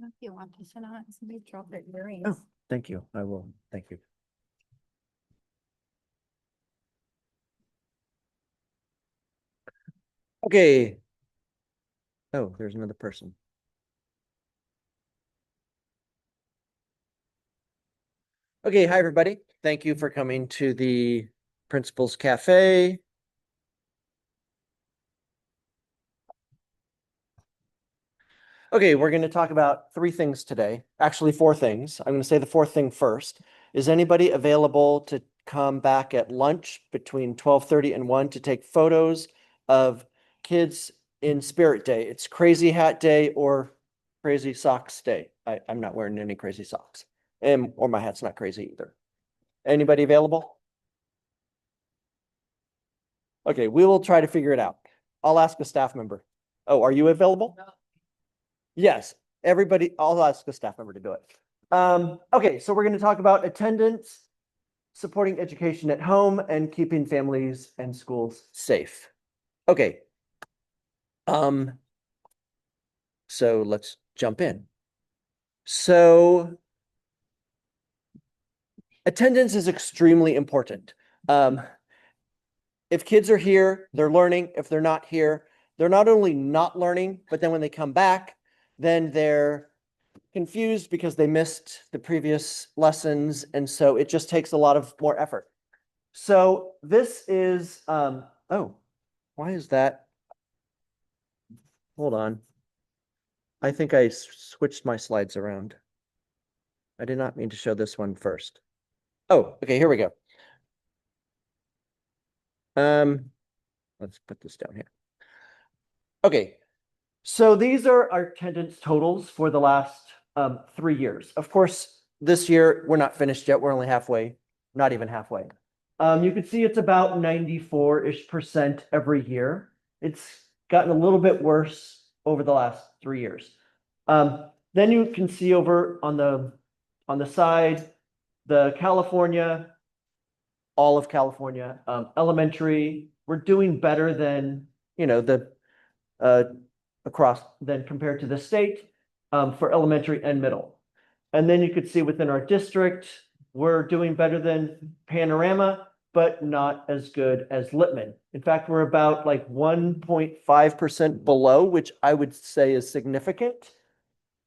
If you want to sit on it, somebody drop their earrings. Oh, thank you. I will. Thank you. Okay. Oh, there's another person. Okay, hi everybody. Thank you for coming to the Principal's Cafe. Okay, we're going to talk about three things today. Actually, four things. I'm going to say the fourth thing first. Is anybody available to come back at lunch between 12:30 and 1 to take photos of kids in Spirit Day? It's Crazy Hat Day or Crazy Socks Day. I'm not wearing any crazy socks. Or my hat's not crazy either. Anybody available? Okay, we will try to figure it out. I'll ask a staff member. Oh, are you available? No. Yes, everybody, I'll ask a staff member to do it. Okay, so we're going to talk about attendance, supporting education at home, and keeping families and schools safe. Okay. So let's jump in. So attendance is extremely important. If kids are here, they're learning. If they're not here, they're not only not learning, but then when they come back, then they're confused because they missed the previous lessons. And so it just takes a lot of more effort. So this is, oh, why is that? Hold on. I think I switched my slides around. I did not mean to show this one first. Oh, okay, here we go. Let's put this down here. Okay, so these are our attendance totals for the last 3 years. Of course, this year we're not finished yet. We're only halfway, not even halfway. You can see it's about 94-ish% every year. It's gotten a little bit worse over the last 3 years. Then you can see over on the side, the California, all of California, elementary, we're doing better than, the across than compared to the state for elementary and middle. And then you could see within our district, we're doing better than Panorama, but not as good as Littman. In fact, we're about like 1.5% below, which I would say is significant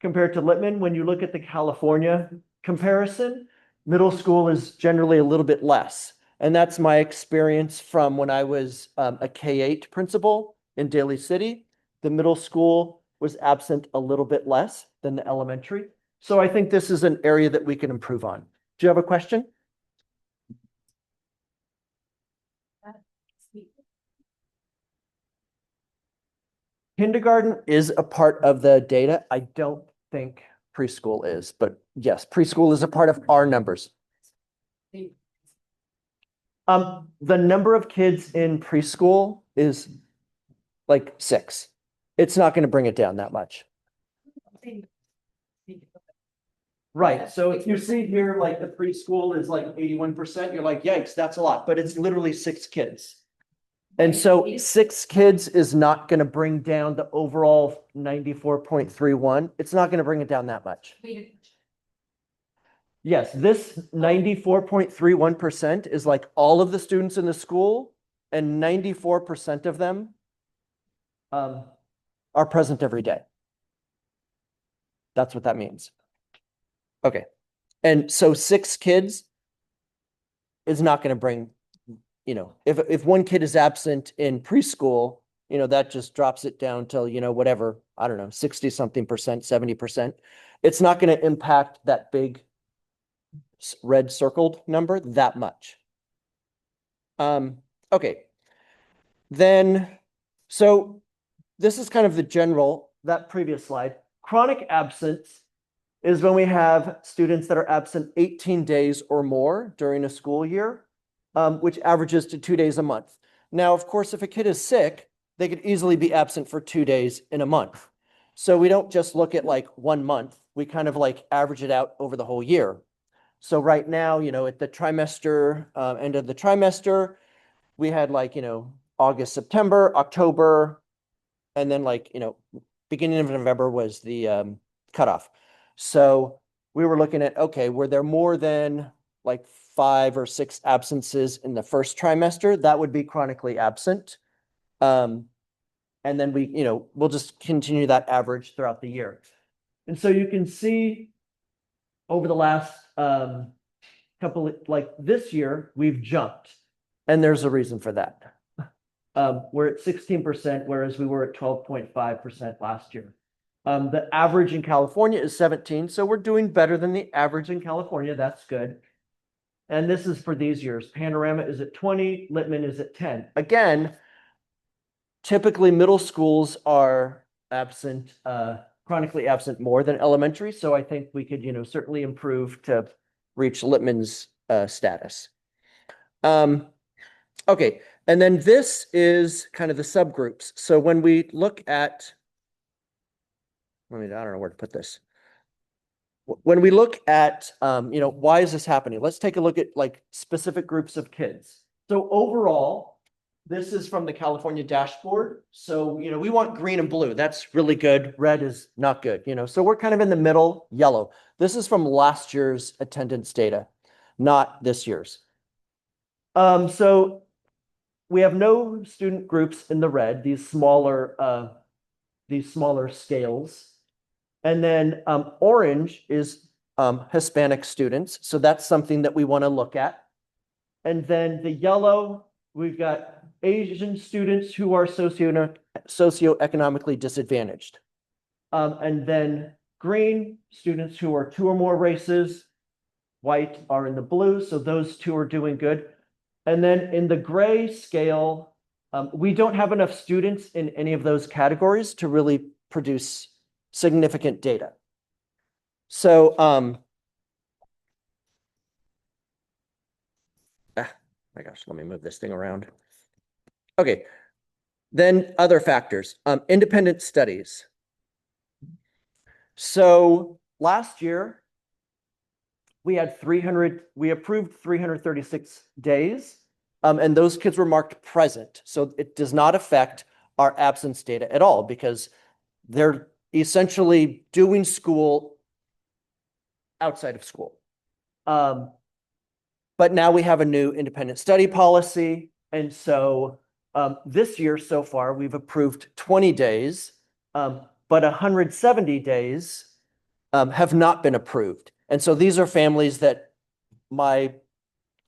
compared to Littman. When you look at the California comparison, middle school is generally a little bit less. And that's my experience from when I was a K-8 principal in Daly City. The middle school was absent a little bit less than the elementary. So I think this is an area that we can improve on. Do you have a question? Kindergarten is a part of the data. I don't think preschool is, but yes, preschool is a part of our numbers. The number of kids in preschool is like 6. It's not going to bring it down that much. Right. So if you see here, like the preschool is like 81%, you're like, yikes, that's a lot, but it's literally 6 kids. And so 6 kids is not going to bring down the overall 94.31. It's not going to bring it down that much. Yes, this 94.31% is like all of the students in the school, and 94% of them are present every day. That's what that means. Okay. And so 6 kids is not going to bring, if one kid is absent in preschool, that just drops it down till, whatever, I don't know, 60 something percent, 70%. It's not going to impact that big red circled number that much. Okay. Then, so this is kind of the general, that previous slide. Chronic absence is when we have students that are absent 18 days or more during a school year, which averages to 2 days a month. Now, of course, if a kid is sick, they could easily be absent for 2 days in a month. So we don't just look at like 1 month, we kind of like average it out over the whole year. So right now, at the trimester, end of the trimester, we had like, August, September, October, and then like, beginning of November was the cutoff. So we were looking at, okay, were there more than like 5 or 6 absences in the first trimester? That would be chronically absent. And then we'll just continue that average throughout the year. And so you can see over the last couple, like this year, we've jumped. And there's a reason for that. We're at 16%, whereas we were at 12.5% last year. The average in California is 17, so we're doing better than the average in California. That's good. And this is for these years. Panorama is at 20, Littman is at 10. Again, typically middle schools are absent, chronically absent more than elementary. So I think we could, certainly improve to reach Littman's status. Okay, and then this is kind of the subgroups. So when we look at, I don't know where to put this. When we look at, why is this happening? Let's take a look at like specific groups of kids. So overall, this is from the California dashboard. So, we want green and blue. That's really good. Red is not good, so we're kind of in the middle, yellow. This is from last year's attendance data, not this year's. So we have no student groups in the red, these smaller scales. And then orange is Hispanic students. So that's something that we want to look at. And then the yellow, we've got Asian students who are socioeconomically disadvantaged. And then green, students who are 2 or more races. White are in the blue, so those 2 are doing good. And then in the gray scale, we don't have enough students in any of those categories to really produce significant data. So, my gosh, let me move this thing around. Okay, then other factors, independent studies. So last year, we approved 336 days, and those kids were marked present. So it does not affect our absence data at all because they're essentially doing school outside of school. But now we have a new independent study policy. And so this year so far, we've approved 20 days, but 170 days have not been approved. And so these are families that my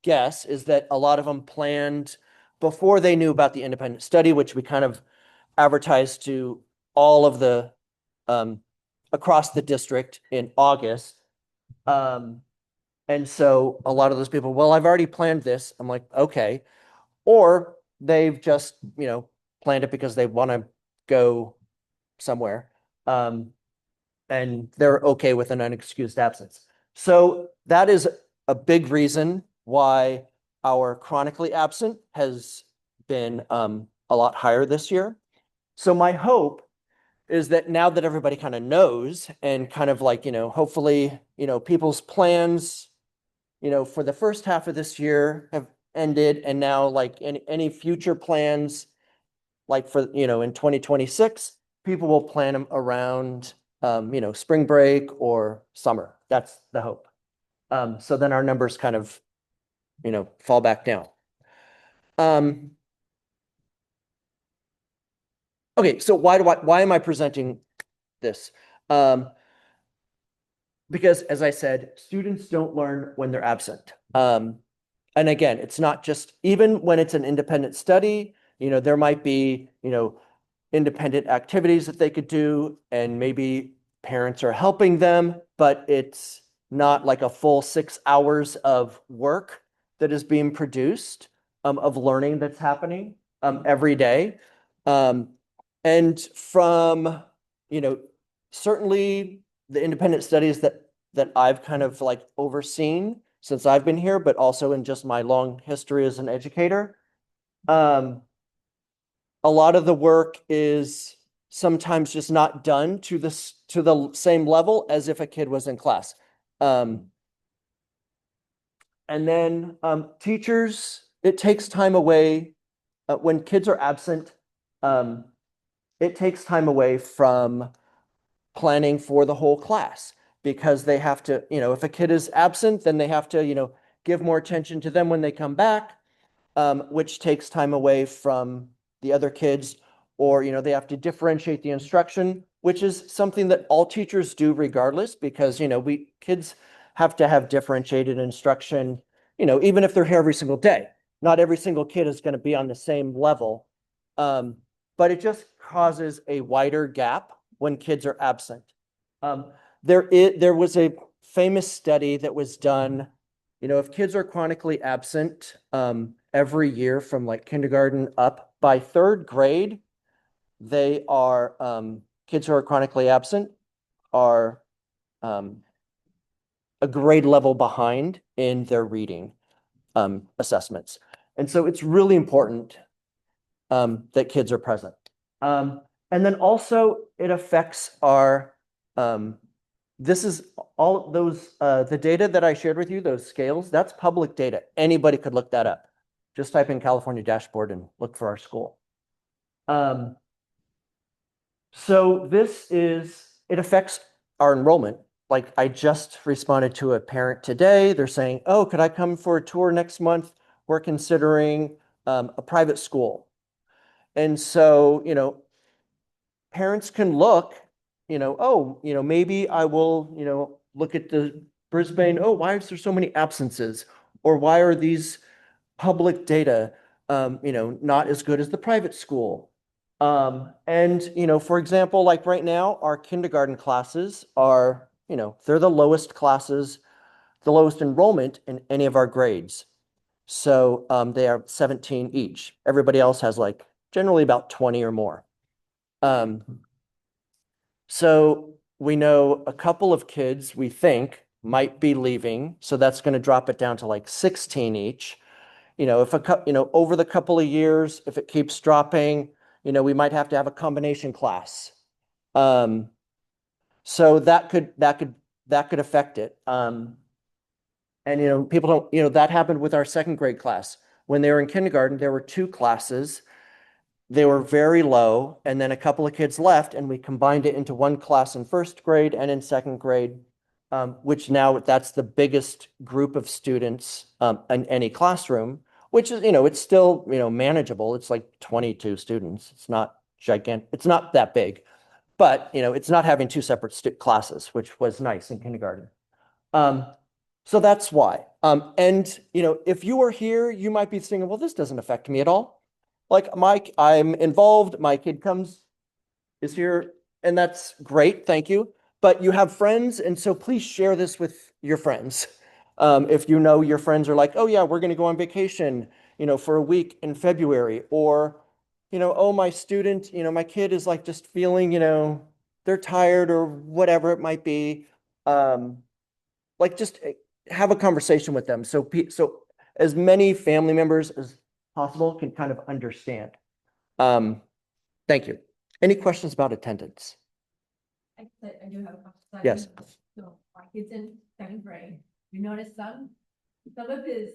guess is that a lot of them planned before they knew about the independent study, which we kind of advertised to all of the across the district in August. And so a lot of those people, well, I've already planned this. I'm like, okay. Or they've just, planned it because they want to go somewhere. And they're okay with an unexcused absence. So that is a big reason why our chronically absent has been a lot higher this year. So my hope is that now that everybody kind of knows and kind of like, hopefully, people's plans, for the first half of this year have ended. And now like any future plans, like for, in 2026, people will plan them around, spring break or summer. That's the hope. So then our numbers kind of, fall back down. Okay, so why am I presenting this? Because as I said, students don't learn when they're absent. And again, it's not just, even when it's an independent study, there might be, independent activities that they could do, and maybe parents are helping them, but it's not like a full 6 hours of work that is being produced, of learning that's happening every day. And from, certainly the independent studies that I've kind of like overseen since I've been here, but also in just my long history as an educator, a lot of the work is sometimes just not done to the same level as if a kid was in class. And then teachers, it takes time away when kids are absent. It takes time away from planning for the whole class because they have to, if a kid is absent, then they have to, give more attention to them when they come back, which takes time away from the other kids, or, they have to differentiate the instruction, which is something that all teachers do regardless, because, kids have to have differentiated instruction, even if they're here every single day. Not every single kid is going to be on the same level. But it just causes a wider gap when kids are absent. There was a famous study that was done, if kids are chronically absent every year from like kindergarten up, by third grade, they are, kids who are chronically absent are a grade level behind in their reading assessments. And so it's really important that kids are present. And then also it affects our, this is all those, the data that I shared with you, those scales, that's public data. Anybody could look that up. Just type in California dashboard and look for our school. So it affects our enrollment. Like I just responded to a parent today. They're saying, oh, could I come for a tour next month? We're considering a private school. And so, parents can look, maybe I will, look at the Brisbane, oh, why is there so many absences? Or why are these public data, not as good as the private school? And, for example, like right now, our kindergarten classes are, they're the lowest classes, the lowest enrollment in any of our grades. So they are 17 each. Everybody else has like generally about 20 or more. So we know a couple of kids we think might be leaving. So that's going to drop it down to like 16 each. If over the couple of years, if it keeps dropping, we might have to have a combination class. So that could affect it. And, people don't, that happened with our second grade class. When they were in kindergarten, there were 2 classes. They were very low, and then a couple of kids left, and we combined it into 1 class in first grade and in second grade, which now that's the biggest group of students in any classroom, which is, it's still, manageable. It's like 22 students. It's not gigantic. It's not that big, but, it's not having 2 separate classes, which was nice in kindergarten. So that's why. And, if you were here, you might be thinking, well, this doesn't affect me at all. Like I'm involved, my kid is here, and that's great, thank you. But you have friends, and so please share this with your friends. If your friends are like, oh yeah, we're gonna go on vacation, for a week in February, or, oh, my student, my kid is like just feeling, they're tired or whatever it might be. Like just have a conversation with them. So as many family members as possible can kind of understand. Thank you. Any questions about attendance? I do have a question. Yes. So my kid's in second grade. You notice some of his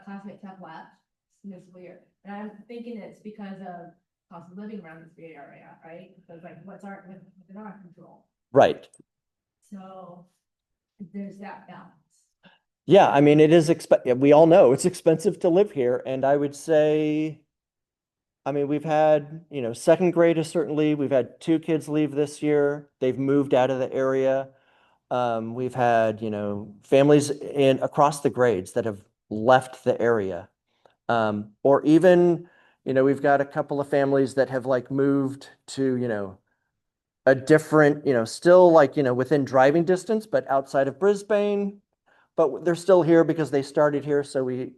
classmates have left this year. And I'm thinking it's because of cost of living around this Bay Area, right? Because like within our control. Right. So there's that balance. Yeah, I mean, we all know it's expensive to live here. And I would say, I mean, we've had, second grade is we've had 2 kids leave this year. They've moved out of the area. We've had, families across the grades that have left the area. Or even, we've got a couple of families that have like moved to, a different, still like, within driving distance, but outside of Brisbane. But they're still here because they started here. So we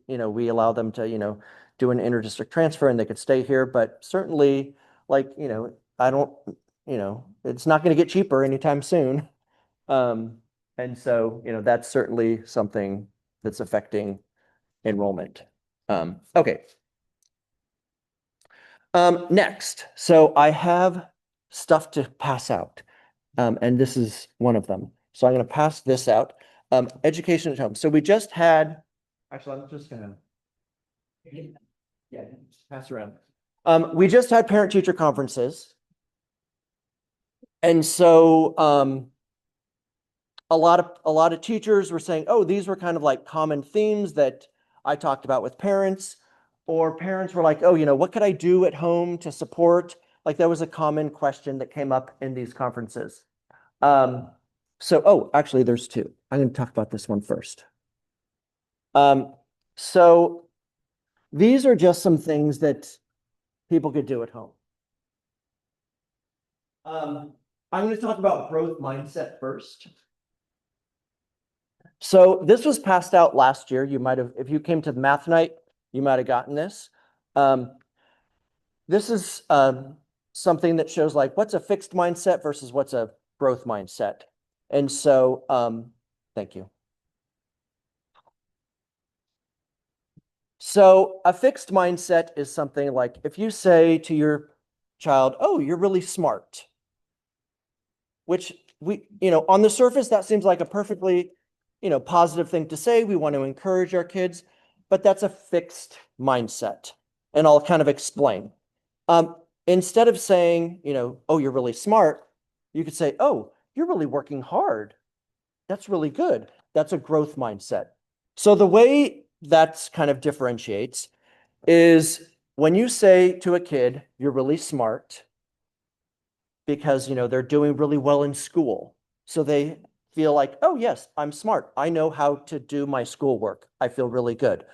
allow them to, do an interdistrict transfer and they could stay here. But certainly, like, I don't, it's not going to get cheaper anytime soon. And so, that's certainly something that's affecting enrollment. Okay. Next, so I have stuff to pass out, and this is one of them. So I'm going to pass this out. Education at home. So we just had, actually, I'm just going to, yeah, just pass around. We just had parent-teacher conferences. And so, a lot of teachers were saying, oh, these were kind of like common themes that I talked about with parents, or parents were like, oh, what could I do at home to support? Like that was a common question that came up in these conferences. Actually, there's two. I'm going to talk about this one first. So these are just some things that people could do at home. I'm going to talk about growth mindset first. So this was passed out last year. You might have, if you came to the math night, you might have gotten this. This is something that shows like what's a fixed mindset versus what's a growth mindset. And so, thank you. So a fixed mindset is something like if you say to your child, oh, you're really smart, which on the surface, that seems like a perfectly, positive thing to say. We want to encourage our kids, but that's a fixed mindset. And I'll kind of explain. Instead of saying, oh, you're really smart, you could say, oh, you're really working hard. That's really good. That's a growth mindset. So the way that's kind of differentiates is when you say to a kid, you're really smart because, they're doing really well in school. So they feel like, oh, yes, I'm smart. I know how to do my schoolwork. I feel really good.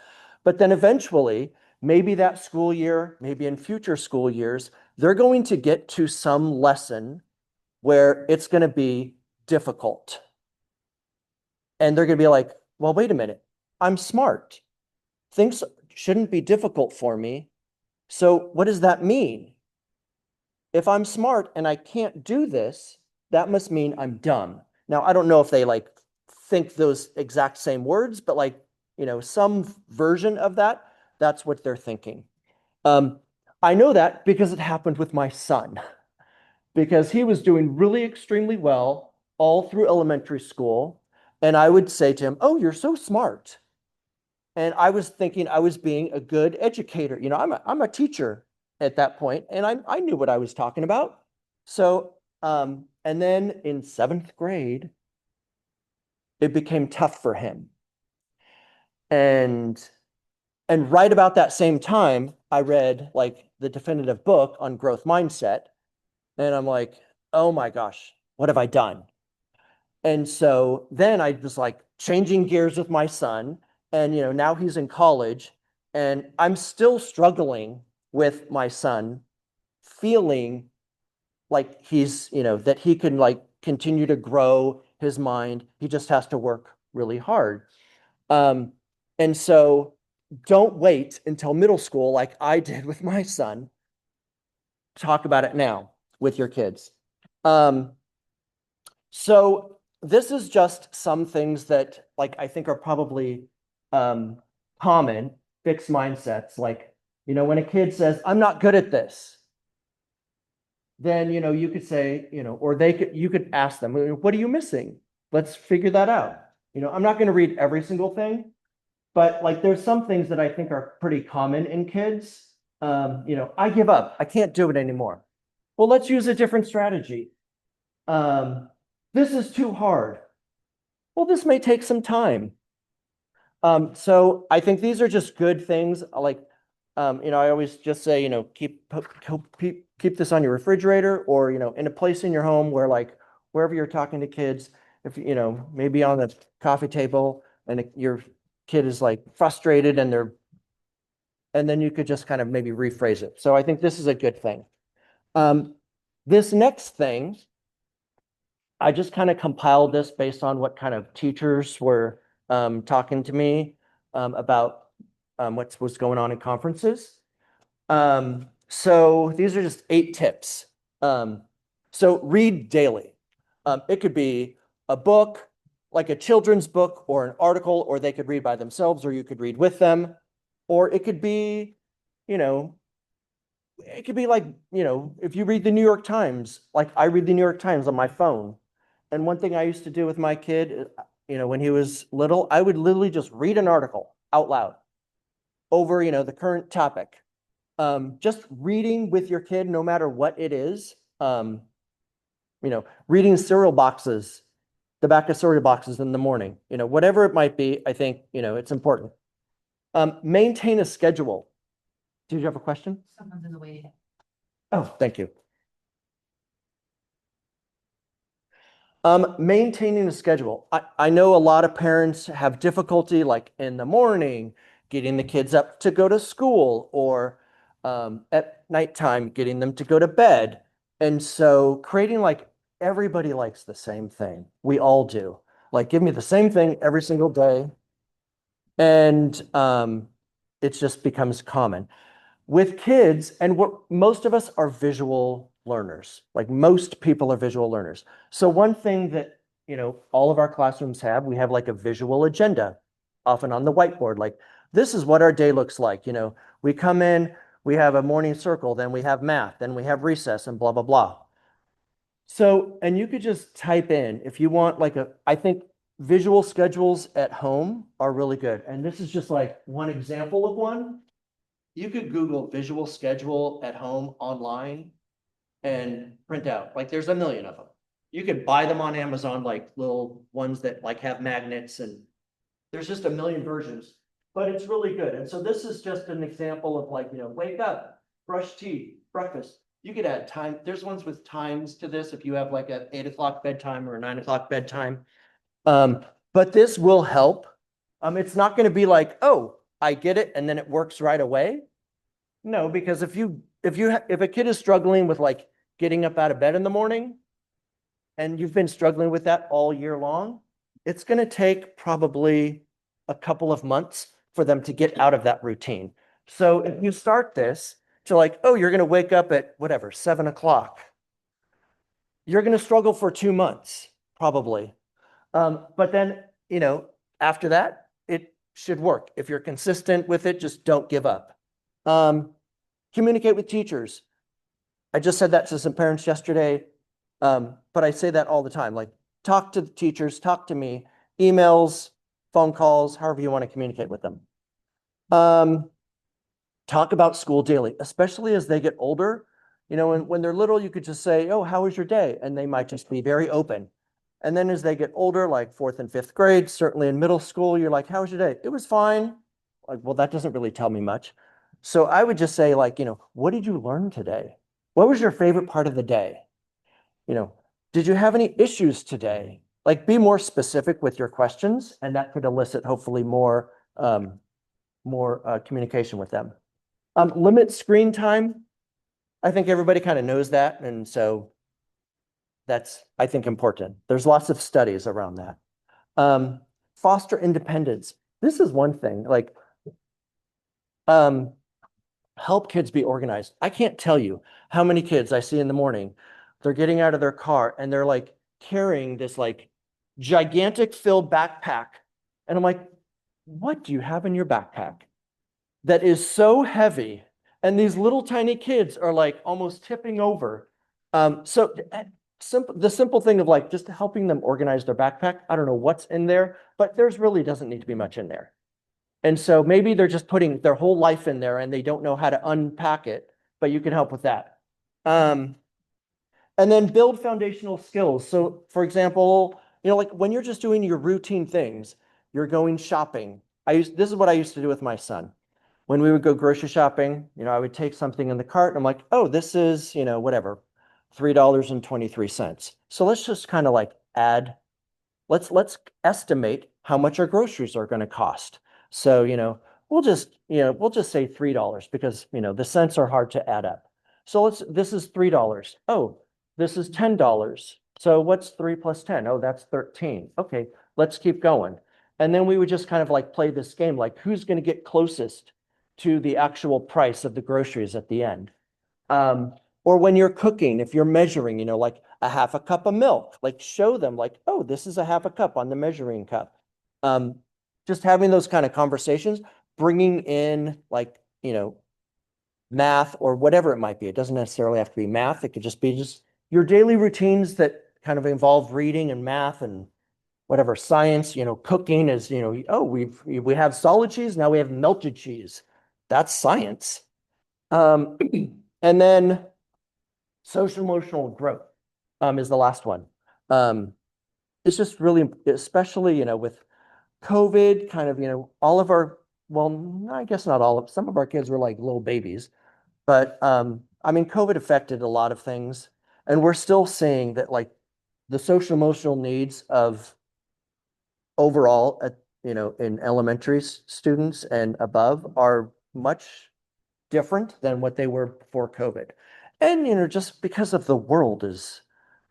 But then eventually, maybe that school year, maybe in future school years, they're going to get to some lesson where it's going to be difficult. And they're going to be like, well, wait a minute, I'm smart. Things shouldn't be difficult for me. So what does that mean? If I'm smart and I can't do this, that must mean I'm dumb. Now, I don't know if they like think those exact same words, but like, some version of that, that's what they're thinking. I know that because it happened with my son, because he was doing really extremely well all through elementary school. And I would say to him, oh, you're so smart. And I was thinking I was being a good educator. I'm a teacher at that point, and I knew what I was talking about. So, and then in seventh grade, it became tough for him. And right about that same time, I read like the definitive book on growth mindset. And I'm like, oh my gosh, what have I done? And so then I was like changing gears with my son. And, now he's in college and I'm still struggling with my son, feeling like he's, that he can like continue to grow his mind. He just has to work really hard. Um, and so don't wait until middle school like I did with my son. Talk about it now with your kids. So this is just some things that like I think are probably common fixed mindsets. Like, when a kid says, I'm not good at this, then you could say, or you could ask them, what are you missing? Let's figure that out. I'm not going to read every single thing, but like there's some things that I think are pretty common in kids. I give up. I can't do it anymore. Well, let's use a different strategy. This is too hard. Well, this may take some time. So I think these are just good things. Like, I always just say, keep this on your refrigerator or, in a place in your home where like wherever you're talking to kids, if maybe on the coffee table and your kid is like frustrated and then you could just kind of maybe rephrase it. So I think this is a good thing. This next thing, I just kind of compiled this based on what kind of teachers were talking to me about what's going on in conferences. So these are just 8 tips. So read daily. It could be a book, like a children's book or an article, or they could read by themselves, or you could read with them. Or it could be, you know, it could be like, if you read the New York Times, like I read the New York Times on my phone. And one thing I used to do with my kid, when he was little, I would literally just read an article out loud over, the current topic. Just reading with your kid, no matter what it is, reading cereal boxes, the back of cereal boxes in the morning, whatever it might be, I think, it's important. Maintain a schedule. Did you have a question? Someone's in the waiting. Oh, thank you. Maintaining a schedule. I know a lot of parents have difficulty like in the morning, getting the kids up to go to school or at nighttime, getting them to go to bed. And so creating like everybody likes the same thing. We all do. Like give me the same thing every single day. And it just becomes common. With kids, and what most of us are visual learners, like most people are visual learners. So one thing that, all of our classrooms have, we have like a visual agenda, often on the whiteboard, like this is what our day looks like. We come in, we have a morning circle, then we have math, then we have recess and blah, blah, blah. So, and you could just type in if you want I think visual schedules at home are really good. And this is just like one example of one. You could Google visual schedule at home online and print out, like there's a million of them. You could buy them on Amazon, like little ones that like have magnets, and there's just a million versions, but it's really good. And so this is just an example of like, wake up, brush teeth, breakfast. You could add time. There's ones with times to this if you have like a 8 o'clock bedtime or a 9 o'clock bedtime. But this will help. It's not going to be like, oh, I get it, and then it works right away. No, because if a kid is struggling with like getting up out of bed in the morning, and you've been struggling with that all year long, it's going to take probably a couple of months for them to get out of that routine. So if you start this to like, oh, you're going to wake up at whatever, 7 o'clock, you're going to struggle for 2 months, probably. But then, after that, it should work. If you're consistent with it, just don't give up. Communicate with teachers. I just said that to some parents yesterday, but I say that all the time. Like, talk to the teachers, talk to me, emails, phone calls, however you want to communicate with them. Talk about school daily, especially as they get older. When they're little, you could just say, oh, how was your day? And they might just be very open. And then as they get older, like 4th and 5th grade, certainly in middle school, you're like, how was your day? It was fine. Like, well, that doesn't really tell me much. So I would just say like, what did you learn today? What was your favorite part of the day? Did you have any issues today? Like be more specific with your questions, and that could elicit hopefully more communication with them. Limit screen time. I think everybody kind of knows that. And so that's, I think, important. There's lots of studies around that. Foster independence. This is one thing, like, help kids be organized. I can't tell you how many kids I see in the morning, they're getting out of their car and they're like carrying this like gigantic filled backpack. And I'm like, what do you have in your backpack that is so heavy? And these little tiny kids are like almost tipping over. So the simple thing of like just helping them organize their backpack. I don't know what's in there, but there's really doesn't need to be much in there. And so maybe they're just putting their whole life in there and they don't know how to unpack it, but you can help with that. And then build foundational skills. So for example, like when you're just doing your routine things, you're going shopping. This is what I used to do with my son. When we would go grocery shopping, I would take something in the cart and I'm like, oh, this is, whatever, $3.23. So let's just kind of like add, let's estimate how much our groceries are going to cost. So, we'll just say $3 because, the cents are hard to add up. So this is $3. Oh, this is $10. So what's 3 plus 10? Oh, that's 13. Okay, let's keep going. And then we would just kind of like play this game, like who's going to get closest to the actual price of the groceries at the end. Or when you're cooking, if you're measuring, like a half a cup of milk, like show them like, oh, this is a half a cup on the measuring cup. Just having those kind of conversations, bringing in like, math or whatever it might be. It doesn't necessarily have to be math. It could just be just your daily routines that kind of involve reading and math and whatever science, cooking is, oh, we have solid cheese. Now we have melted cheese. That's science. And then social emotional growth. is the last one. It's just really, especially, with COVID kind of, all of our, well, I guess not all of, some of our kids were like little babies, but I mean, COVID affected a lot of things, and we're still seeing that like the social emotional needs of overall, in elementary students and above are much different than what they were before COVID. And, just because of the world there's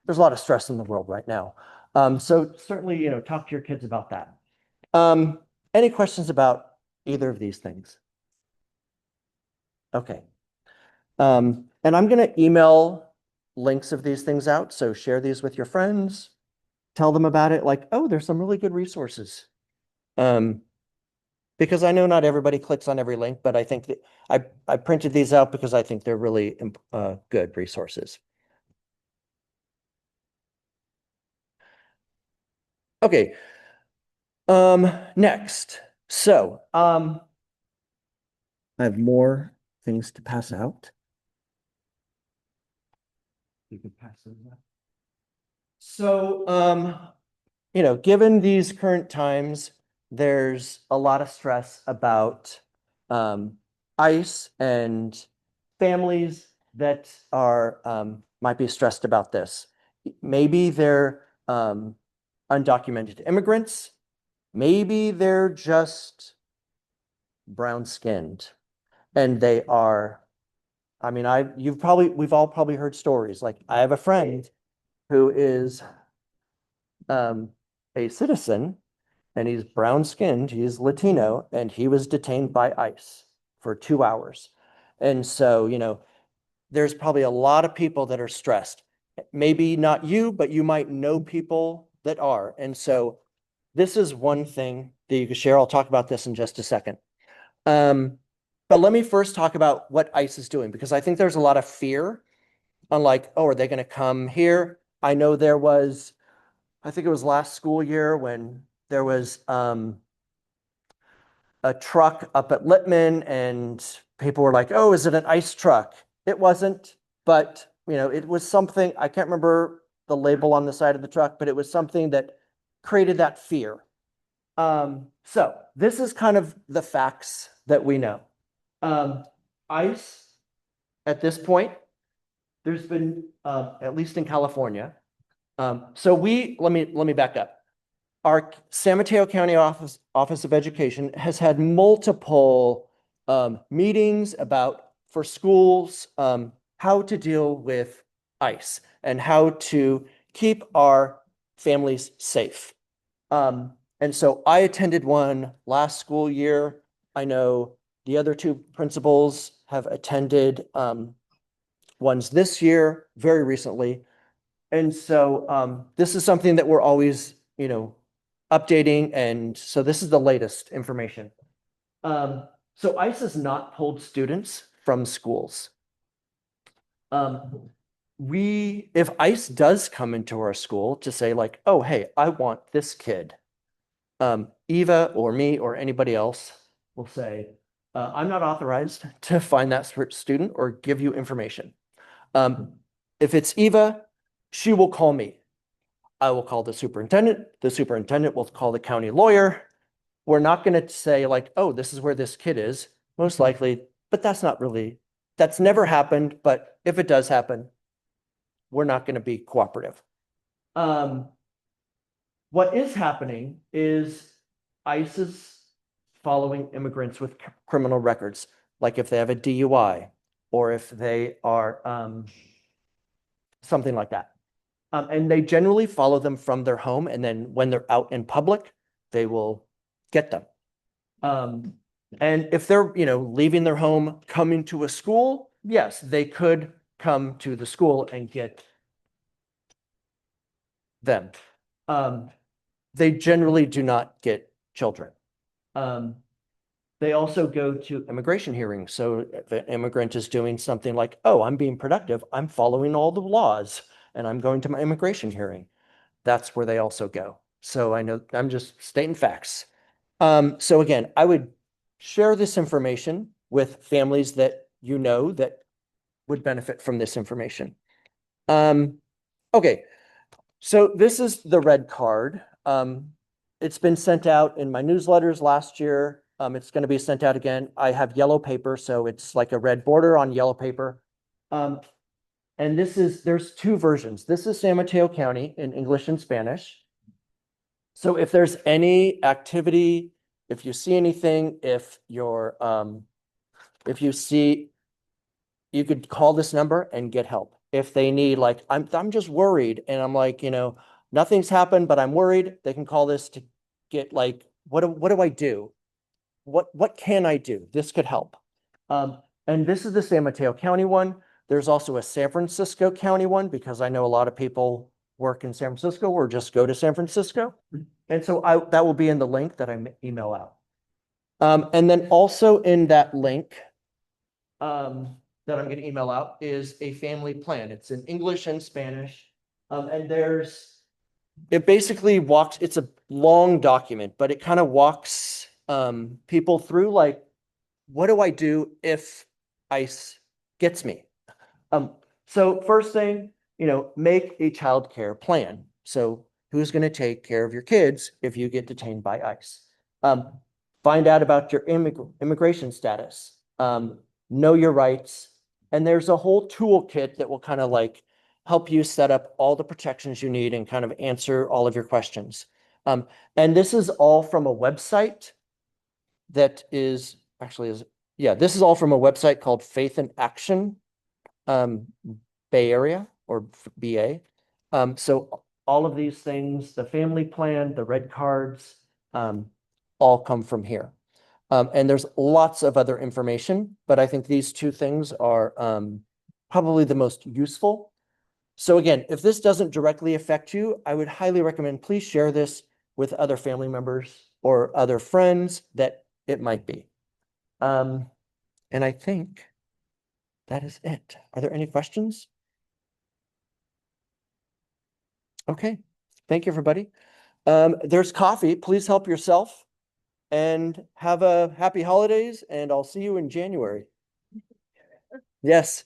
a lot of stress in the world right now. So certainly, talk to your kids about that. Any questions about either of these things? Okay. And I'm going to email links of these things out. So share these with your friends, tell them about it. Like, oh, there's some really good resources. Because I know not everybody clicks on every link, but I think that I printed these out because I think they're really good resources. Okay. Next. So, I have more things to pass out. You can pass those out. So, given these current times, there's a lot of stress about ICE and families that are might be stressed about this. Maybe they're undocumented immigrants. Maybe they're just brown-skinned, and they are. I mean, we've all probably heard stories. Like, I have a friend who is a citizen, and he's brown-skinned, he's Latino, and he was detained by ICE for 2 hours. And so, there's probably a lot of people that are stressed. Maybe not you, but you might know people that are. And so this is one thing that you can share. I'll talk about this in just a second. But let me first talk about what ICE is doing, because I think there's a lot of fear on like, oh, are they going to come here? I know I think it was last school year when there was a truck up at Littman, and people were like, oh, is it an ICE truck? It wasn't, but it was something, I can't remember the label on the side of the truck, but it was something that created that fear. So this is kind of the facts that we know. ICE, at this point, there's been, at least in California, so let me back up. Our San Mateo County Office of Education has had multiple meetings for schools, how to deal with ICE and how to keep our families safe. And so I attended one last school year. I know the other two principals have attended ones this year, very recently. And so this is something that we're always, updating. And so this is the latest information. So ICE has not pulled students from schools. If ICE does come into our school to say like, oh, hey, I want this kid, Eva or me or anybody else will say, I'm not authorized to find that student or give you information. If it's Eva, she will call me. I will call the superintendent. The superintendent will call the county lawyer. We're not going to say like, oh, this is where this kid is, most likely, but that's never happened. But if it does happen, we're not going to be cooperative. What is happening is ICE is following immigrants with criminal records, like if they have a DUI or if they are something like that. And they generally follow them from their home, and then when they're out in public, they will get them. And if they're, leaving their home, coming to a school, yes, they could come to the school and get them. They generally do not get children. They also go to immigration hearings. So if an immigrant is doing something like, oh, I'm being productive, I'm following all the laws, and I'm going to my immigration hearing, that's where they also go. So I know I'm just stating facts. So again, I would share this information with families that that would benefit from this information. Okay, so this is the red card. It's been sent out in my newsletters last year. It's going to be sent out again. I have yellow paper, so it's like a red border on yellow paper. And there's two versions. This is San Mateo County in English and Spanish. So if there's any activity, if you see anything, if you see, you could call this number and get help. If they need, like, I'm just worried, and I'm like, nothing's happened, but I'm worried, they can call this to get, like, what do I do? What can I do? This could help. And this is the San Mateo County one. There's also a San Francisco County one, because I know a lot of people work in San Francisco or just go to San Francisco. And so that will be in the link that I email out. And then also in that link, that I'm going to email out is a family plan. It's in English and Spanish. And it basically walks, it's a long document, but it kind of walks people through, like, what do I do if ICE gets me? So first thing, make a child care plan. So who's going to take care of your kids if you get detained by ICE? Find out about your immigration status. Know your rights. And there's a whole toolkit that will kind of like help you set up all the protections you need and kind of answer all of your questions. And this is all from a website that is this is all from a website called Faith in Action, Bay Area, or BA. So all of these things, the family plan, the red cards, all come from here. And there's lots of other information, but I think these two things are probably the most useful. So again, if this doesn't directly affect you, I would highly recommend, please share this with other family members or other friends that it might be. And I think that is it. Are there any questions? Okay, thank you, everybody. There's coffee. Please help yourself and have a happy holidays, and I'll see you in January. Yes.